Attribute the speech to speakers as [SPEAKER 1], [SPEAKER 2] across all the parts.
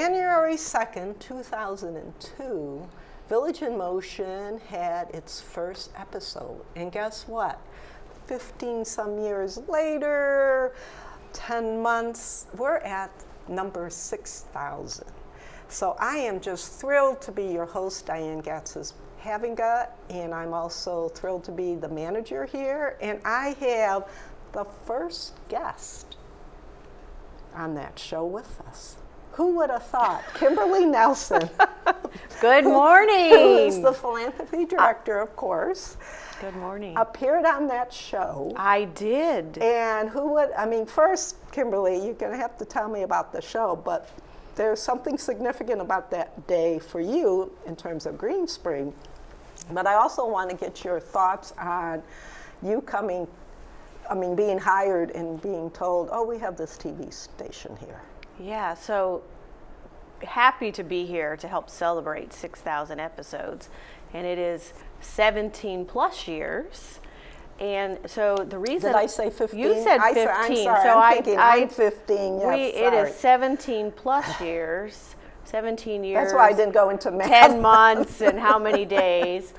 [SPEAKER 1] January 2nd, 2002, Village in Motion had its first episode. And guess what? 15 some years later, 10 months, we're at number 6,000. So I am just thrilled to be your host, Diane Gatsis Havinga, and I'm also thrilled to be the manager here. And I have the first guest on that show with us. Who would have thought? Kimberly Nelson.
[SPEAKER 2] Good morning.
[SPEAKER 1] Who is the philanthropy director, of course.
[SPEAKER 2] Good morning.
[SPEAKER 1] Appeared on that show.
[SPEAKER 2] I did.
[SPEAKER 1] And first, Kimberly, you're going to have to tell me about the show, but there's something significant about that day for you in terms of Green Spring. But I also want to get your thoughts on you being hired and being told, oh, we have this TV station here.
[SPEAKER 2] Yeah, so happy to be here to help celebrate 6,000 episodes. And it is 17 plus years. And so the reason...
[SPEAKER 1] Did I say 15?
[SPEAKER 2] You said 15.
[SPEAKER 1] I'm sorry, I'm 15. Yes,
[SPEAKER 2] it is 17 plus years. 17 years.
[SPEAKER 1] That's why I didn't go into math.
[SPEAKER 2] 10 months and how many days.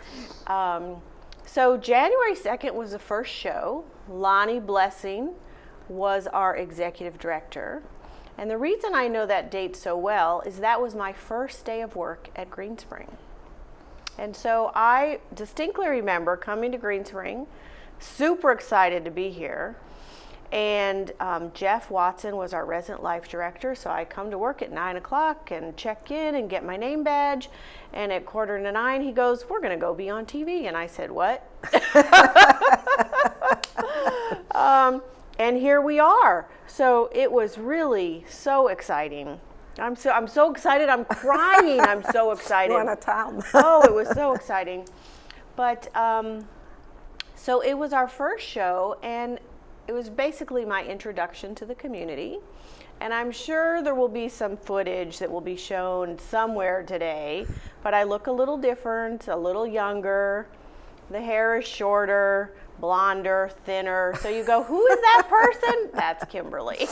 [SPEAKER 2] So January 2nd was the first show. Lonnie Blessing was our executive director. And the reason I know that date so well is that was my first day of work at Green Spring. And so I distinctly remember coming to Green Spring, super excited to be here. And Jeff Watson was our resident life director, so I come to work at 9 o'clock and check in and get my name badge. And at 8:45, he goes, "We're going to go be on TV." And I said, "What?" And here we are. So it was really so exciting. I'm so excited. I'm crying. I'm so excited.
[SPEAKER 1] You want to tell them?
[SPEAKER 2] Oh, it was so exciting. But so it was our first show, and it was basically my introduction to the community. And I'm sure there will be some footage that will be shown somewhere today, but I look a little different, a little younger. The hair is shorter, blonder, thinner. So you go, who is that person? That's Kimberly.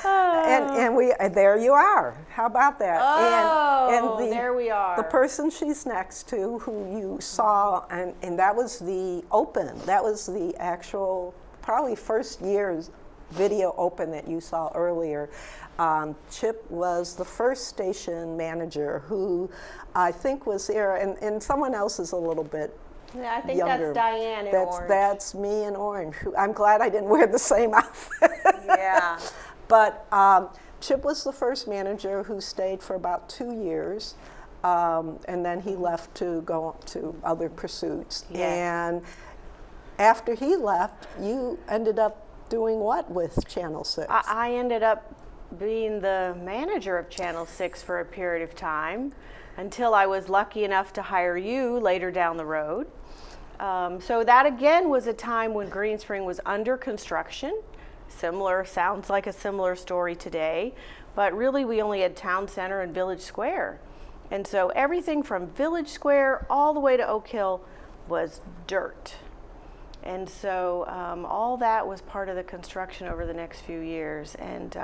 [SPEAKER 1] and there you are. How about that?
[SPEAKER 2] Oh, there we are.
[SPEAKER 1] The person she's next to, who you saw, and that was the open. That was the actual, probably first year's video open that you saw earlier. Chip was the first station manager who I think was there, and someone else is a little bit
[SPEAKER 2] yeah, I think
[SPEAKER 1] younger.
[SPEAKER 2] That's Diane in orange.
[SPEAKER 1] That's me in orange. I'm glad I didn't wear the same outfit.
[SPEAKER 2] Yeah.
[SPEAKER 1] But Chip was the first manager who stayed for about 2 years, and then he left to go to other pursuits.
[SPEAKER 2] Yes.
[SPEAKER 1] And after he left, you ended up doing what with Channel 6?
[SPEAKER 2] I ended up being the manager of Channel 6 for a period of time until I was lucky enough to hire you later down the road. So that again was a time when Green Spring was under construction. Sounds like a similar story today, but really we only had Town Center and Village Square. And so everything from Village Square all the way to Oak Hill was dirt. And so all that was part of the construction over the next few years, and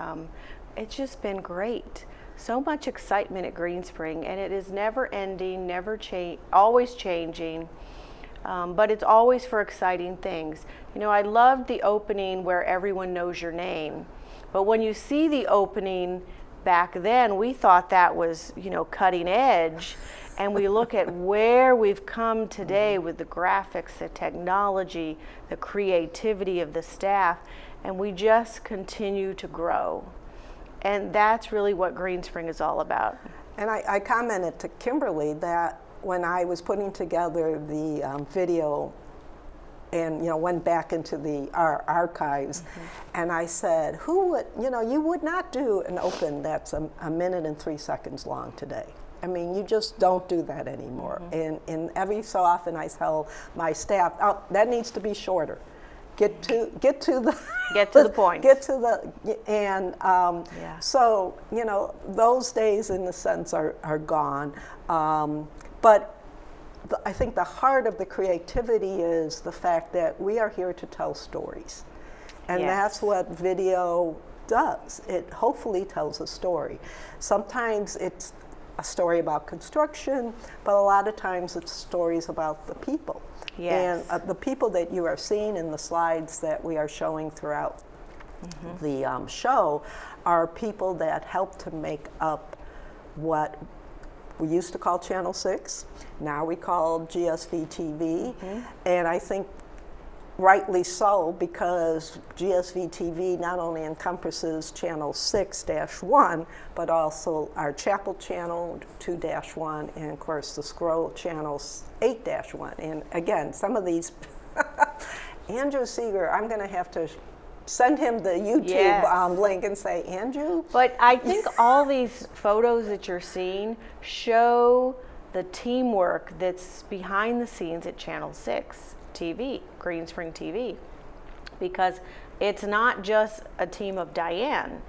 [SPEAKER 2] it's just been great. So much excitement at Green Spring, and it is never ending, always changing, but it's always for exciting things. You know, I loved the opening where everyone knows your name, but when you see the opening back then, we thought that was, cutting edge. And we look at where we've come today with the graphics, the technology, the creativity of the staff, and we just continue to grow. And that's really what Green Spring is all about.
[SPEAKER 1] And I commented to Kimberly that when I was putting together the video and went back into our archives, and I said, you would not do an open that's a minute and 3 seconds long today. I mean, you just don't do that anymore. And every so often I tell my staff, oh, that needs to be shorter. Get to the point. So those days in a sense are gone. But I think the heart of the creativity is the fact that we are here to tell stories, and that's what video does. It hopefully tells a story. Sometimes it's a story about construction, but a lot of times it's stories about the people.
[SPEAKER 2] Yes.
[SPEAKER 1] And the people that you are seeing in the slides that we are showing throughout the show are people that help to make up what we used to call Channel 6, now we call GSV-TV, and I think rightly so, because GSV-TV not only encompasses Channel 6-1, but also our Chapel Channel 2-1, and of course the Scroll Channel 8-1. And again, some of these, Andrew Seeger, I'm going to have to send him the YouTube link and say, Andrew?
[SPEAKER 2] But I think all these photos that you're seeing show the teamwork that's behind the scenes at Channel 6 TV, Green Spring TV, because it's not just a team of Diane.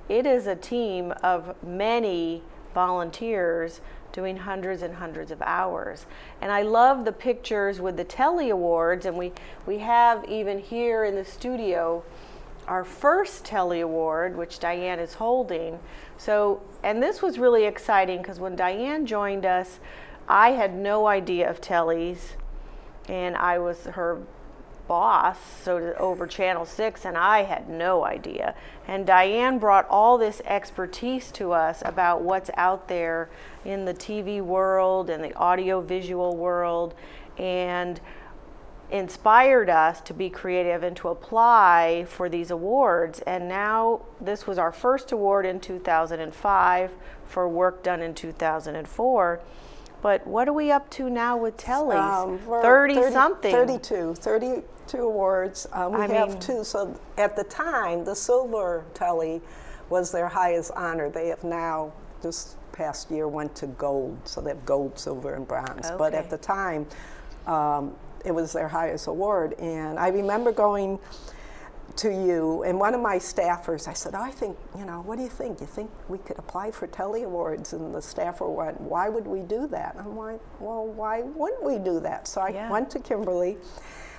[SPEAKER 2] It is a team of many volunteers doing hundreds and hundreds of hours. And I love the pictures with the Telly Awards, and we have even here in the studio our first Telly Award, which Diane is holding. So, and this was really exciting because when Diane joined us, I had no idea of Tellys, and I was her boss, over Channel 6, and I had no idea. And Diane brought all this expertise to us about what's out there in the TV world and the audio-visual world, and inspired us to be creative and to apply for these awards. And now this was our first award in 2005 for work done in 2004. But what are we up to now with Tellys? 30-something.
[SPEAKER 1] 32 awards. We have two. So at the time, the Silver Telly was their highest honor. They have now, this past year, went to gold. So they have gold, silver, and bronze.
[SPEAKER 2] Okay.
[SPEAKER 1] But at the time, it was their highest award. And I remember going to you, and one of my staffers, I said, I think, what do you think? You think we could apply for Telly Awards? And the staffer went, why would we do that? And I'm like, well, why wouldn't we do that? So I went to Kimberly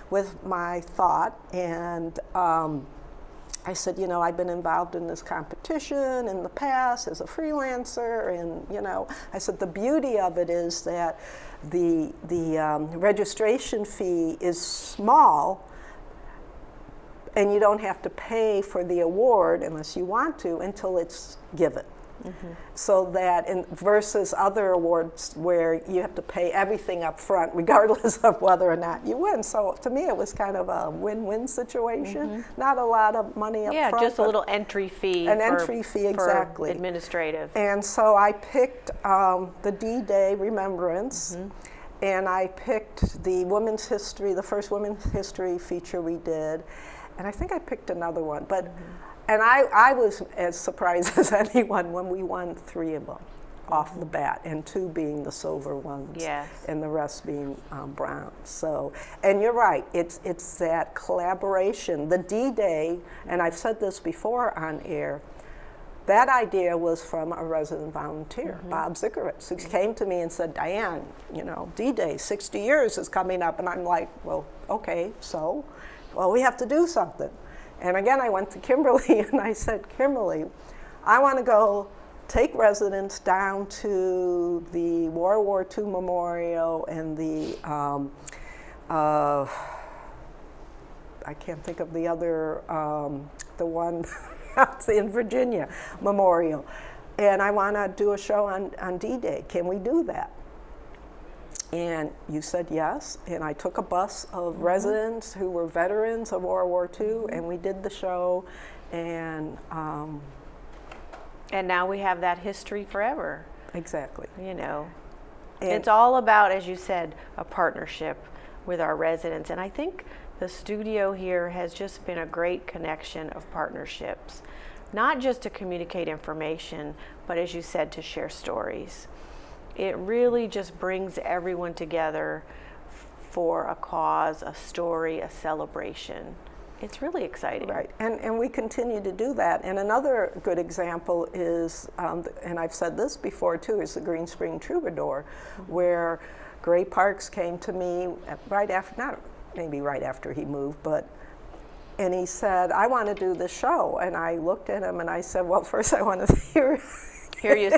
[SPEAKER 1] with my thought, and I said, I've been involved in this competition in the past as a freelancer, and I said the beauty of it is that the registration fee is small, and you don't have to pay for the award unless you want to until it's given. So that, versus other awards where you have to pay everything up front regardless of whether or not you win. So to me it was kind of a win-win situation. Not a lot of money up front.
[SPEAKER 2] Yeah, just a little entry fee.
[SPEAKER 1] Entry fee, exactly.
[SPEAKER 2] For administrative.
[SPEAKER 1] And so I picked the D-Day Remembrance, and I picked the women's history, the first women's history feature we did, and I think I picked another one. But and I was as surprised as anyone when we won 3 of them off the bat, and 2 being the silver ones, and the rest being bronze. So, and you're right, it's that collaboration. The D-Day, and I've said this before on air, that idea was from a resident volunteer, Bob Zickeritz, who came to me and said, Diane, D-Day, 60 years is coming up. And I'm like, well, okay, so, well, we have to do something. And again, I went to Kimberly and I said, Kimberly, I want to go take residents down to the World War II Memorial and the, I can't think of the other, the one in Virginia, Memorial. And I want to do a show on D-Day. Can we do that? And you said yes, and I took a bus of residents who were veterans of World War II, and we did the show, and
[SPEAKER 2] now we have that history forever.
[SPEAKER 1] Exactly.
[SPEAKER 2] It's all about, as you said, a partnership with our residents, and I think the studio here has just been a great connection of partnerships, not just to communicate information, but as you said, to share stories. It really just brings everyone together for a cause, a story, a celebration. It's really exciting.
[SPEAKER 1] Right, and we continue to do that. And another good example is, and I've said this before too, is the Green Spring Troubadour, where Gray Parks came to me right after, not maybe right after he moved, but And he said, I want to do the show. And I looked at him and I said, well, first I want to hear
[SPEAKER 2] you sing.
[SPEAKER 1] Hear you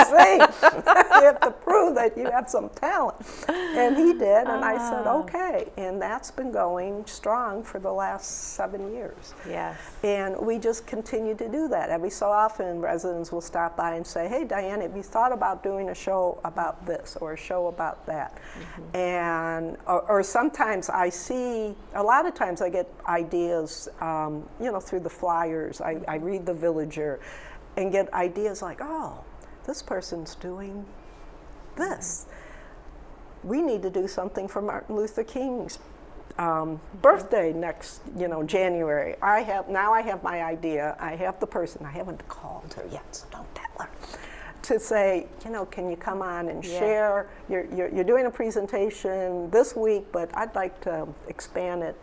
[SPEAKER 1] sing. You have to prove that you have some talent. And he did, and I said, okay. And that's been going strong for the last 7 years.
[SPEAKER 2] Yes.
[SPEAKER 1] And we just continue to do that. Every so often, residents will stop by and say, hey, Diane, have you thought about doing a show about this or a show about that? Mm-hmm. And, or sometimes I see, a lot of times I get ideas, through the flyers. I read The Villager, and get ideas like, oh, this person's doing this. We need to do something for Martin Luther King's birthday next, January. I have my idea. I have the person. I haven't called her yet, so don't tell her. To say, can you come on and share? You're doing a presentation this week, but I'd like to expand it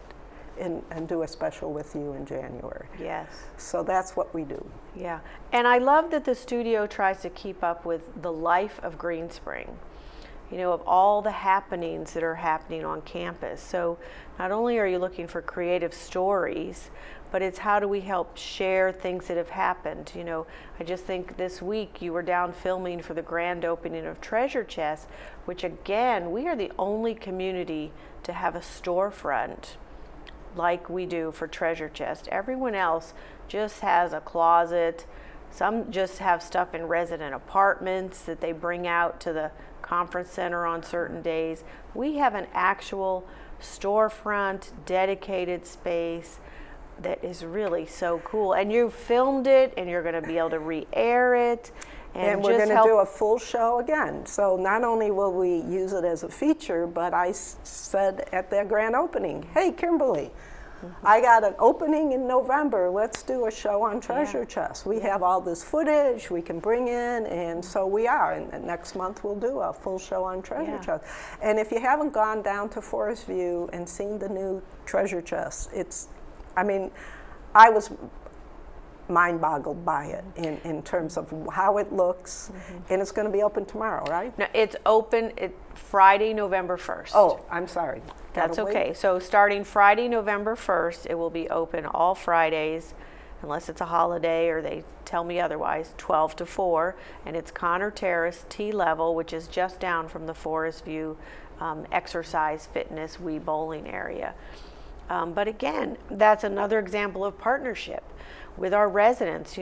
[SPEAKER 1] and do a special with you in January.
[SPEAKER 2] Yes.
[SPEAKER 1] So that's what we do.
[SPEAKER 2] Yeah. And I love that the studio tries to keep up with the life of Green Spring, of all the happenings that are happening on campus. So not only are you looking for creative stories, but it's how do we help share things that have happened. I just think this week you were down filming for the grand opening of Treasure Chest, which again, we are the only community to have a storefront like we do for Treasure Chest. Everyone else just has a closet. Some just have stuff in resident apartments that they bring out to the conference center on certain days. We have an actual storefront, dedicated space that is really so cool. And you filmed it, and you're going to be able to re-air it.
[SPEAKER 1] And we're going to do a full show again. So not only will we use it as a feature, but I said at their grand opening, hey, Kimberly, I got an opening in November. Let's do a show on Treasure Chest. We have all this footage we can bring in, and so we are. And next month we'll do a full show on Treasure Chest. And if you haven't gone down to Forest View and seen the new Treasure Chest, I was mind-boggled by it in terms of how it looks, and it's going to be open tomorrow, right?
[SPEAKER 2] No, it's open Friday, November 1st.
[SPEAKER 1] Oh, I'm sorry.
[SPEAKER 2] That's okay. So starting Friday, November 1st, it will be open all Fridays, unless it's a holiday or they tell me otherwise, 12 to 4, and it's Connor Terrace, T-level, which is just down from the Forest View exercise, fitness, Wii bowling area. But again, that's another example of partnership with our residents.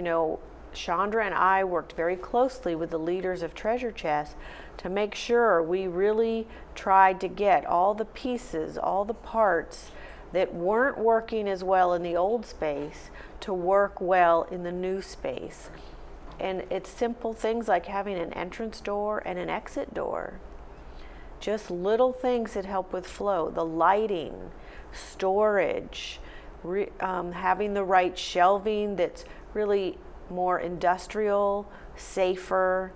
[SPEAKER 2] Chandra and I worked very closely with the leaders of Treasure Chest to make sure we really tried to get all the pieces, all the parts that weren't working as well in the old space to work well in the new space. And it's simple things like having an entrance door and an exit door. Just little things that help with flow, the lighting, storage, having the right shelving that's really more industrial, safer.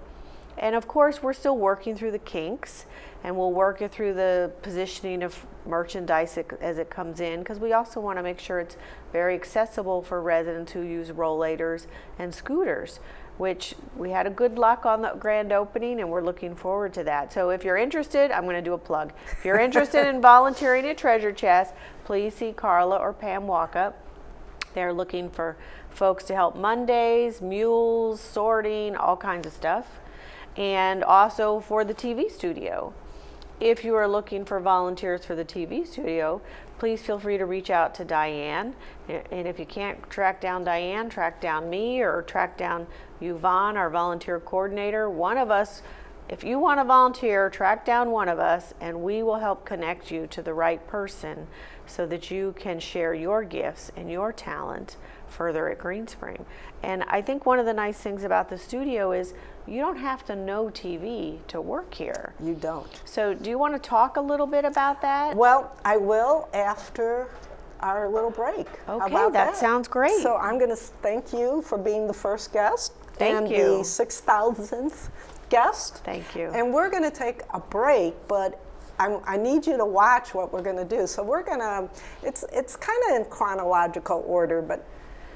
[SPEAKER 2] And of course, we're still working through the kinks, and we'll work it through the positioning of merchandise as it comes in, because we also want to make sure it's very accessible for residents who use rollators and scooters, which we had a good luck on the grand opening, and we're looking forward to that. So if you're interested, I'm going to do a plug. If you're interested in volunteering at Treasure Chest, please see Carla or Pam Walkup. They're looking for folks to help Mondays, mules, sorting, all kinds of stuff. And also for the TV studio. If you are looking for volunteers for the TV studio, please feel free to reach out to Diane. And if you can't track down Diane, track down me or track down Yvonne, our volunteer coordinator. One of us, if you want to volunteer, track down one of us and we will help connect you to the right person so that you can share your gifts and your talent further at Green Spring. And I think one of the nice things about the studio is you don't have to know TV to work here.
[SPEAKER 1] You don't.
[SPEAKER 2] So do you want to talk a little bit about that?
[SPEAKER 1] Well, I will after our little break.
[SPEAKER 2] Okay, that sounds great.
[SPEAKER 1] So I'm going to thank you for being the first guest.
[SPEAKER 2] Thank you.
[SPEAKER 1] And the 6,000th guest.
[SPEAKER 2] Thank you.
[SPEAKER 1] And we're going to take a break, but I need you to watch what we're going to do. So we're going to, it's kind of in chronological order, but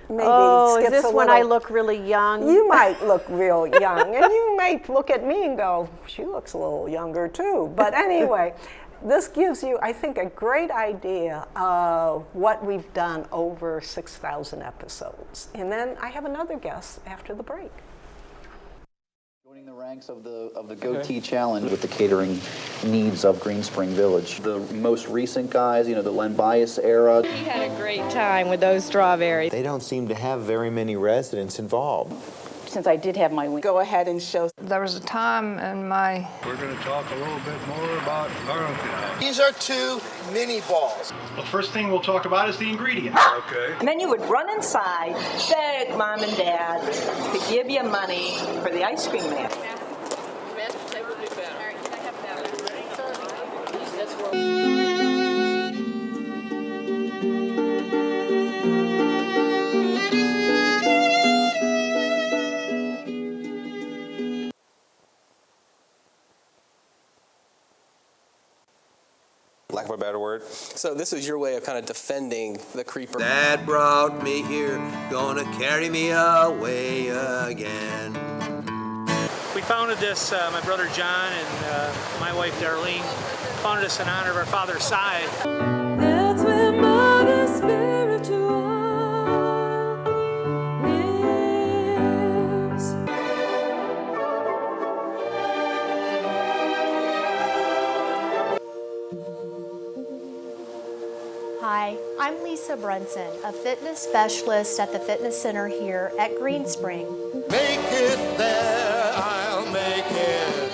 [SPEAKER 1] maybe skips
[SPEAKER 2] is this
[SPEAKER 1] a little.
[SPEAKER 2] when I look really young?
[SPEAKER 1] You might look real young, and you might look at me and go, she looks a little younger too. But anyway, this gives you, I think, a great idea of what we've done over 6,000 episodes. And then I have another guest after the break.
[SPEAKER 3] Joining the ranks of the Goatee Challenge with the catering needs of Green Spring Village. The most recent guys, the Len Bias era.
[SPEAKER 4] We had a great time with those strawberries.
[SPEAKER 5] They don't seem to have very many residents involved.
[SPEAKER 4] Since I did have my wing.
[SPEAKER 6] Go ahead and show.
[SPEAKER 7] There was a time in my...
[SPEAKER 8] We're going to talk a little bit more about Arlington.
[SPEAKER 5] These are 2 mini balls.
[SPEAKER 8] The first thing we'll talk about is the ingredients. Okay.
[SPEAKER 6] And then you would run inside, beg Mom and Dad to give you money for the ice cream man.
[SPEAKER 9] Lack of a better word. So this was your way of kind of defending the creeper.
[SPEAKER 10] Dad brought me here, gonna carry me away again.
[SPEAKER 11] We founded this, my brother John and my wife Darlene founded this in honor of our father's side.
[SPEAKER 12] That's where Mother Spiritual lives.
[SPEAKER 13] Hi, I'm Lisa Brunson, a fitness specialist at the fitness center here at Green Spring.
[SPEAKER 10] Make it there, I'll make it.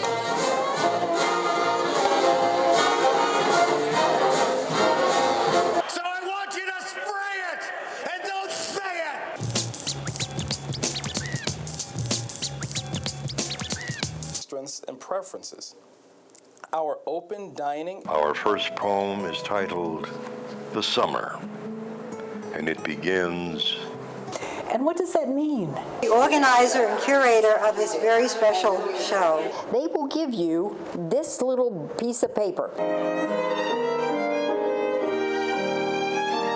[SPEAKER 10] So I want you to spray it and don't say it.
[SPEAKER 9] Strengths and preferences. Our open dining.
[SPEAKER 8] Our first poem is titled The Summer, and it begins.
[SPEAKER 6] And what does that mean?
[SPEAKER 14] The organizer and curator of this very special show.
[SPEAKER 4] They will give you this little piece of paper.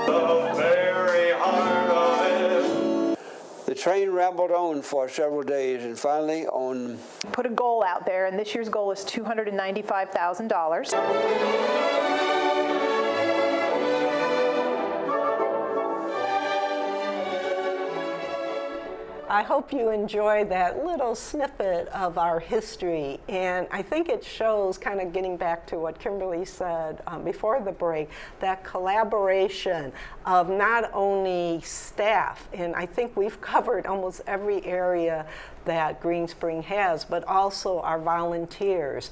[SPEAKER 8] The very heart of it.
[SPEAKER 10] The train rambled on for several days, and finally on...
[SPEAKER 6] Put a goal out there, and this year's goal is $295,000.
[SPEAKER 1] I hope you enjoy that little snippet of our history, and I think it shows, kind of getting back to what Kimberly said before the break, that collaboration of not only staff, and I think we've covered almost every area that Green Spring has, but also our volunteers,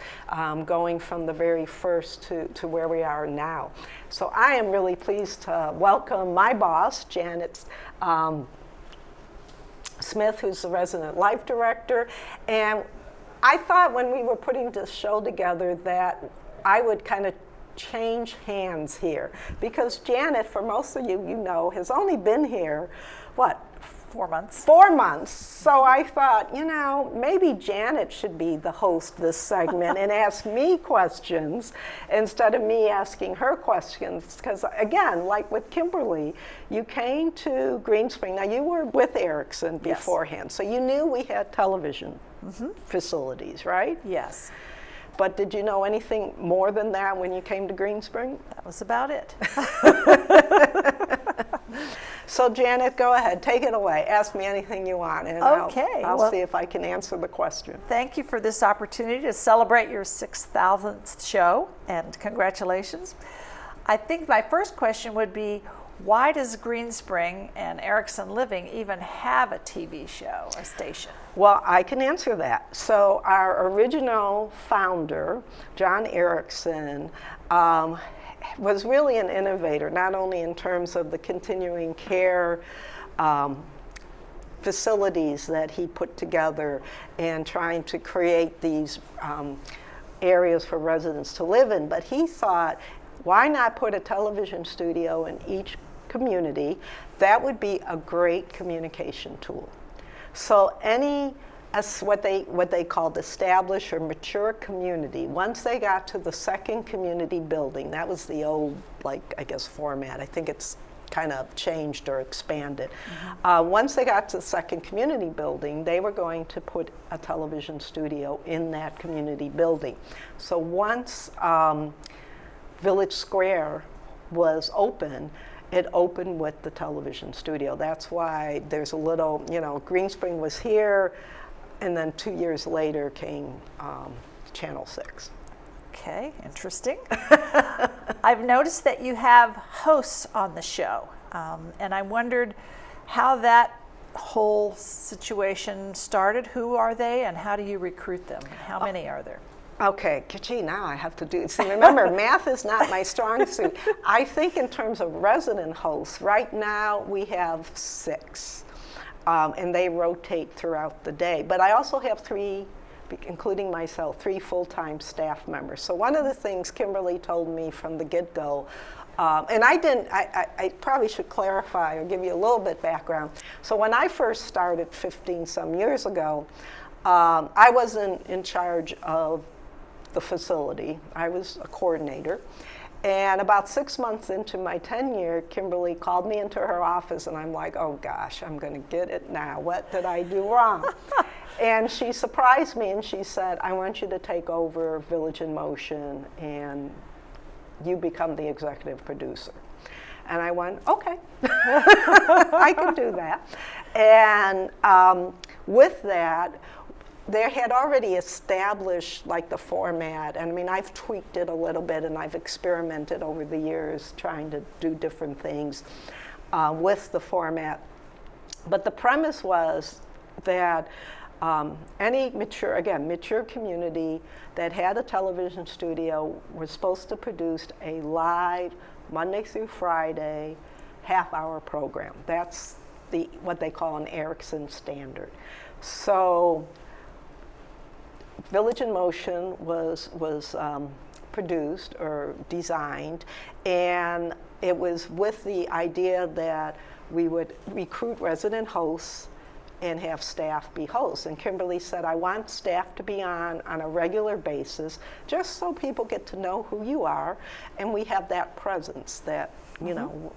[SPEAKER 1] going from the very first to where we are now. So I am really pleased to welcome my boss, Janet Smith, who's the resident life director. And I thought when we were putting this show together that I would kind of change hands here, because Janet, for most of you, has only been here,
[SPEAKER 6] 4 months.
[SPEAKER 1] 4 months. So I thought, maybe Janet should be the host this segment and ask me questions instead of me asking her questions. Because again, like with Kimberly, you came to Green Spring. Now you were with Erickson beforehand, so you knew we had television facilities, right?
[SPEAKER 6] Yes.
[SPEAKER 1] But did you know anything more than that when you came to Green Spring?
[SPEAKER 6] That was about it.
[SPEAKER 1] So Janet, go ahead, take it away. Ask me anything you want, and I'll see if I can answer the question.
[SPEAKER 6] Thank you for this opportunity to celebrate your 6,000th show, and congratulations. I think my first question would be, why does Green Spring and Erickson Living even have a TV show or station?
[SPEAKER 1] Well, I can answer that. So our original founder, John Erickson, was really an innovator, not only in terms of the continuing care facilities that he put together and trying to create these areas for residents to live in, but he thought, why not put a television studio in each community? That would be a great communication tool. So what they called established or mature community, once they got to the second community building, that was the old, format. I think it's kind of changed or expanded. Once they got to the second community building, they were going to put a television studio in that community building. So once Village Square was open, it opened with the television studio. That's why there's a little, Green Spring was here, and then 2 years later came Channel 6.
[SPEAKER 6] Okay, interesting. I've noticed that you have hosts on the show, and I wondered how that whole situation started. Who are they, and how do you recruit them? How many are there?
[SPEAKER 1] Okay, gee, now I have to do, see, remember, math is not my strong suit. I think in terms of resident hosts, right now we have 6, and they rotate throughout the day. But I also have 3, including myself, 3 full-time staff members. So one of the things Kimberly told me from the get-go, and I probably should clarify or give you a little bit background. So when I first started 15 some years ago, I wasn't in charge of the facility. I was a coordinator. And about 6 months into my tenure, Kimberly called me into her office, and I'm like, oh gosh, I'm going to get it now. What did I do wrong? And she surprised me, and she said, I want you to take over Village in Motion, and you become the executive producer. And I went, okay, I can do that. And with that, they had already established like the format, and I mean, I've tweaked it a little bit, and I've experimented over the years trying to do different things with the format. But the premise was that any mature community that had a television studio was supposed to produce a live Monday through Friday half-hour program. That's what they call an Erickson standard. So Village in Motion was produced or designed, and it was with the idea that we would recruit resident hosts and have staff be hosts. And Kimberly said, I want staff to be on a regular basis, just so people get to know who you are, and we have that presence that,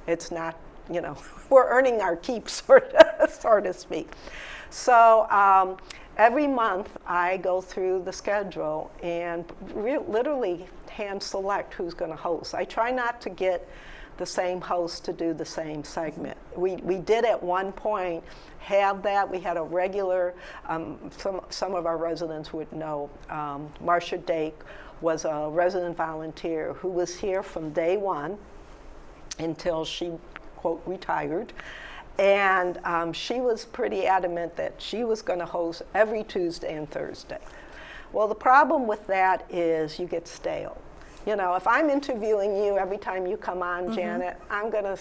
[SPEAKER 1] it's not, we're earning our keep, so to speak. So every month I go through the schedule and literally hand select who's going to host. I try not to get the same host to do the same segment. We did at one point have that. We had a regular, some of our residents would know, Marcia Dake was a resident volunteer who was here from day one until she, quote, retired. And she was pretty adamant that she was going to host every Tuesday and Thursday. Well, the problem with that is you get stale. If I'm interviewing you every time you come on, Janet, I'm going to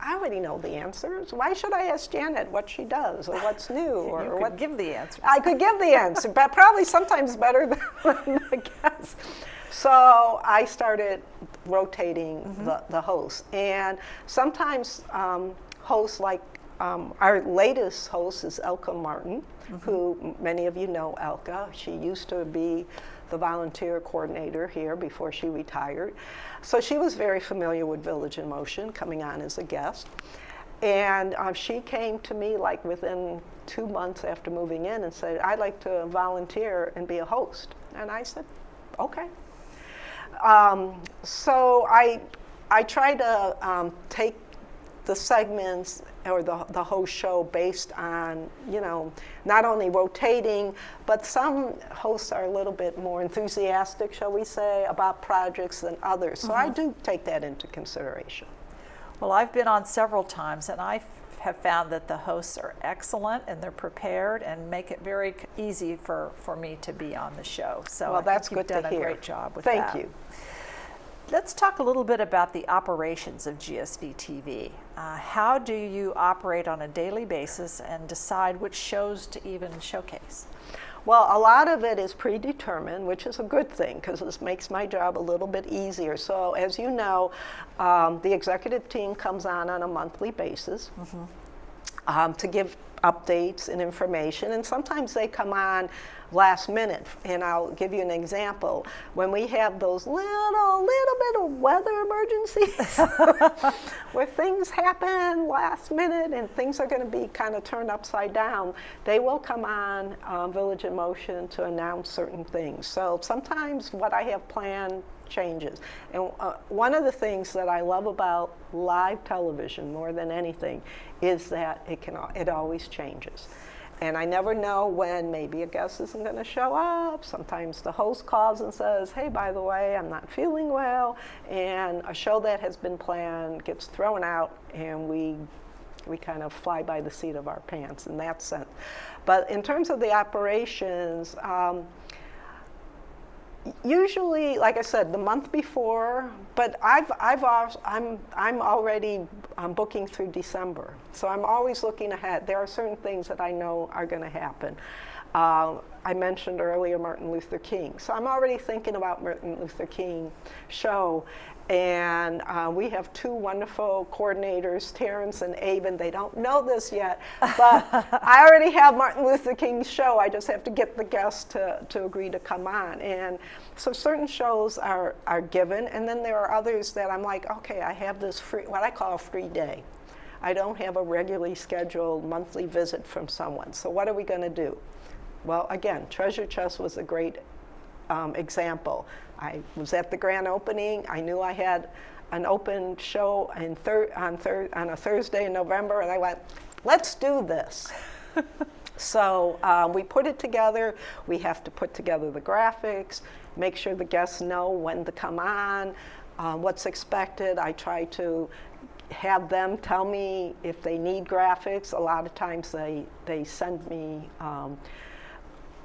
[SPEAKER 1] I already know the answers. Why should I ask Janet what she does or what's new? Or
[SPEAKER 6] you could give the answer.
[SPEAKER 1] I could give the answer, but probably sometimes better than the guest. So I started rotating the hosts. And sometimes hosts like our latest host is Elka Martin, who many of you know Elka. She used to be the volunteer coordinator here before she retired. So she was very familiar with Village in Motion, coming on as a guest. And she came to me like within 2 months after moving in and said, I'd like to volunteer and be a host. And I said, okay. So I try to take the segments or the whole show based on, not only rotating, but some hosts are a little bit more enthusiastic, shall we say, about projects than others. So I do take that into consideration.
[SPEAKER 6] Well, I've been on several times, and I have found that the hosts are excellent and they're prepared and make it very easy for me to be on the show. So
[SPEAKER 1] well, that's good to hear.
[SPEAKER 6] You've done a great job with that.
[SPEAKER 1] Thank you.
[SPEAKER 6] Let's talk a little bit about the operations of GSV-TV. How do you operate on a daily basis and decide which shows to even showcase?
[SPEAKER 1] Well, a lot of it is predetermined, which is a good thing because this makes my job a little bit easier. So as you know, the executive team comes on a monthly basis to give updates and information, and sometimes they come on last minute. And I'll give you an example. When we have those little bit of weather emergencies where things happen last minute and things are going to be kind of turned upside down, they will come on Village in Motion to announce certain things. So sometimes what I have planned changes. And one of the things that I love about live television more than anything is that it always changes. And I never know when maybe a guest isn't going to show up. Sometimes the host calls and says, hey, by the way, I'm not feeling well. And a show that has been planned gets thrown out, and we kind of fly by the seat of our pants in that sense. But in terms of the operations, usually, like I said, the month before, but I'm already booking through December. So I'm always looking ahead. There are certain things that I know are going to happen. I mentioned earlier Martin Luther King. So I'm already thinking about Martin Luther King show. And we have two wonderful coordinators, Terrence and Avon. They don't know this yet, but I already have Martin Luther King's show. I just have to get the guests to agree to come on. And so certain shows are given, and then there are others that I'm like, okay, I have this free, what I call a free day. I don't have a regularly scheduled monthly visit from someone. So what are we going to do? Well, again, Treasure Chest was a great example. I was at the grand opening. I knew I had an open show on a Thursday in November, and I went, let's do this. So we put it together. We have to put together the graphics, make sure the guests know when to come on, what's expected. I try to have them tell me if they need graphics. A lot of times they send me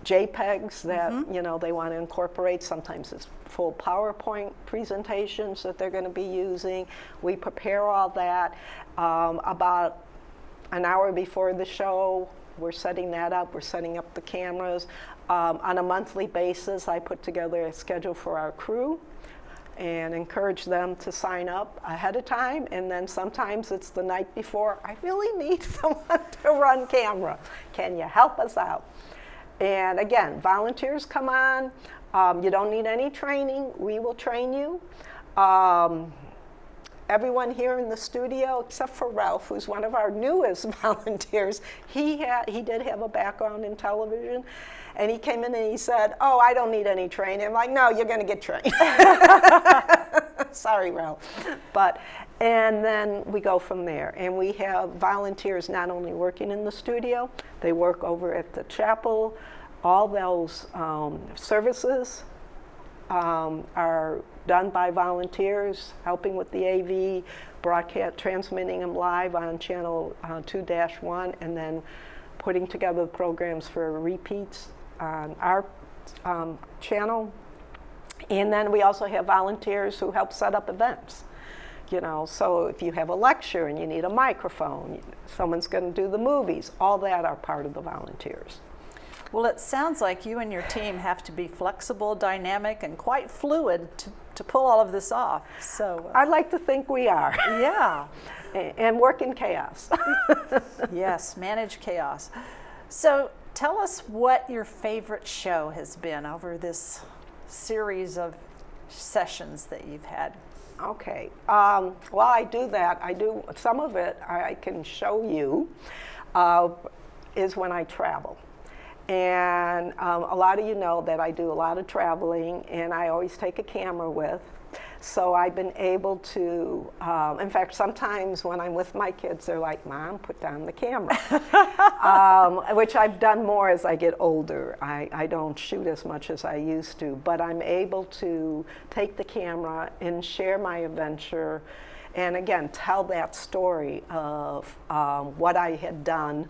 [SPEAKER 1] JPEGs that they want to incorporate. Sometimes it's full PowerPoint presentations that they're going to be using. We prepare all that. About an hour before the show, we're setting that up. We're setting up the cameras. On a monthly basis, I put together a schedule for our crew and encourage them to sign up ahead of time. And then sometimes it's the night before, I really need someone to run camera. Can you help us out? And again, volunteers come on. You don't need any training. We will train you. Everyone here in the studio, except for Ralph, who's one of our newest volunteers, he did have a background in television. And he came in and he said, oh, I don't need any training. I'm like, no, you're going to get trained. Sorry, Ralph. And then we go from there. And we have volunteers not only working in the studio, they work over at the chapel. All those services are done by volunteers, helping with the AV, broadcast, transmitting them live on channel 2-1, and then putting together programs for repeats on our channel. And then we also have volunteers who help set up events. So if you have a lecture and you need a microphone, someone's going to do the movies, all that are part of the volunteers.
[SPEAKER 6] Well, it sounds like you and your team have to be flexible, dynamic, and quite fluid to pull all of this off. So
[SPEAKER 1] I'd like to think we are.
[SPEAKER 6] Yeah.
[SPEAKER 1] And work in chaos.
[SPEAKER 6] Yes, manage chaos. So tell us what your favorite show has been over this series of sessions that you've had.
[SPEAKER 1] Okay. Well, I do that. I do some of it. I can show you is when I travel. And a lot of you know that I do a lot of traveling, and I always take a camera with. So I've been able to, in fact, sometimes when I'm with my kids, they're like, Mom, put down the camera, which I've done more as I get older. I don't shoot as much as I used to, but I'm able to take the camera and share my adventure, and again, tell that story of what I had done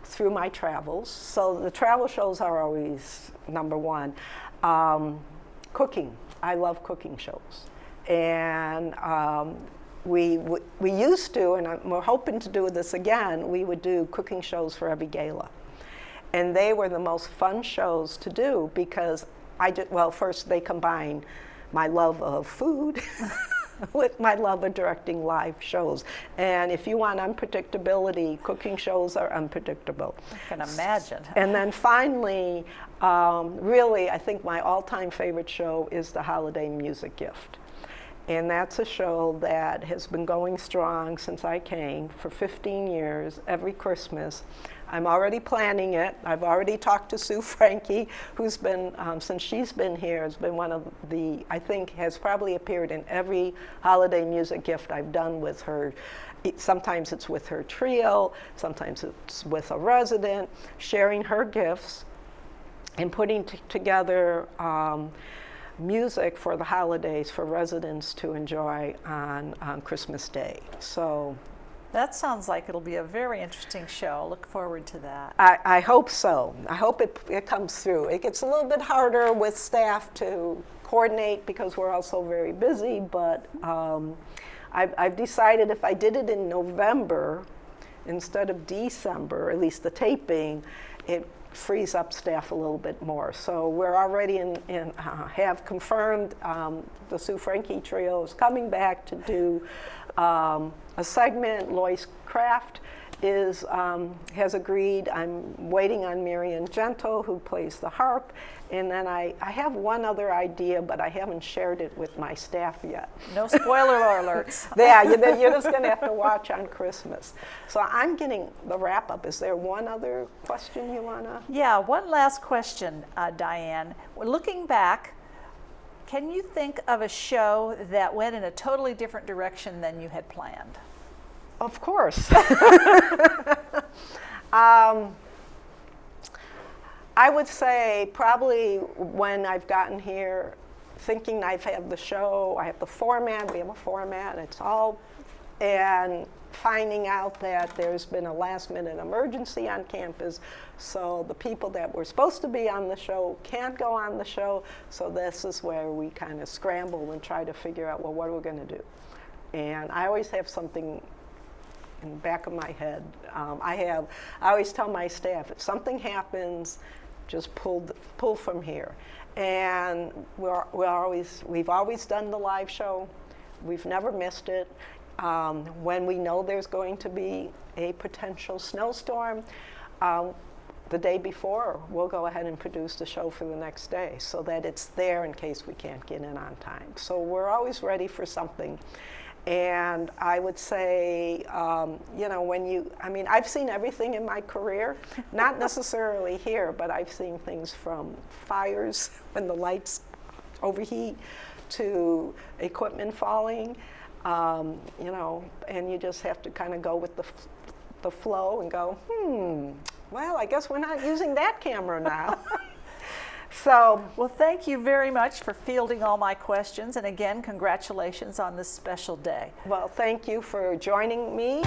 [SPEAKER 1] through my travels. So the travel shows are always number one. Cooking. I love cooking shows. And we used to, and we're hoping to do this again, we would do cooking shows for every gala. And they were the most fun shows to do because first they combine my love of food with my love of directing live shows. And if you want unpredictability, cooking shows are unpredictable.
[SPEAKER 6] I can imagine.
[SPEAKER 1] And then finally, really, I think my all-time favorite show is the Holiday Music Gift. And that's a show that has been going strong since I came for 15 years, every Christmas. I'm already planning it. I've already talked to Sue Frankie, who's been, since she's been here, has been one of the, I think, has probably appeared in every holiday music gift I've done with her. Sometimes it's with her trio, sometimes it's with a resident, sharing her gifts and putting together music for the holidays for residents to enjoy on Christmas Day. So
[SPEAKER 6] that sounds like it'll be a very interesting show. Look forward to that.
[SPEAKER 1] I hope so. I hope it comes through. It gets a little bit harder with staff to coordinate because we're also very busy, but I've decided if I did it in November instead of December, at least the taping, it frees up staff a little bit more. So we're already have confirmed the Sue Frankie Trio is coming back to do a segment. Lois Kraft has agreed. I'm waiting on Marian Gento, who plays the harp. And then I have one other idea, but I haven't shared it with my staff yet.
[SPEAKER 6] No spoiler alerts.
[SPEAKER 1] Yeah, you're just going to have to watch on Christmas. So I'm getting the wrap up. Is there one other question you want to?
[SPEAKER 6] Yeah, one last question, Diane. Looking back, can you think of a show that went in a totally different direction than you had planned?
[SPEAKER 1] Of course. I would say probably when I've gotten here, thinking I've had the show, I have the format, we have a format, it's all, and finding out that there's been a last-minute emergency on campus, so the people that were supposed to be on the show can't go on the show, so this is where we kind of scramble and try to figure out, well, what are we going to do? And I always have something in the back of my head. I always tell my staff, if something happens, just pull from here. And we've always done the live show. We've never missed it. When we know there's going to be a potential snowstorm, the day before, we'll go ahead and produce the show for the next day so that it's there in case we can't get in on time. So we're always ready for something. And I would say, I've seen everything in my career, not necessarily here, but I've seen things from fires when the lights overheat to equipment falling, and you just have to kind of go with the flow and go, well, I guess we're not using that camera now. So,
[SPEAKER 6] well, thank you very much for fielding all my questions. And again, congratulations on this special day.
[SPEAKER 1] Well, thank you for joining me.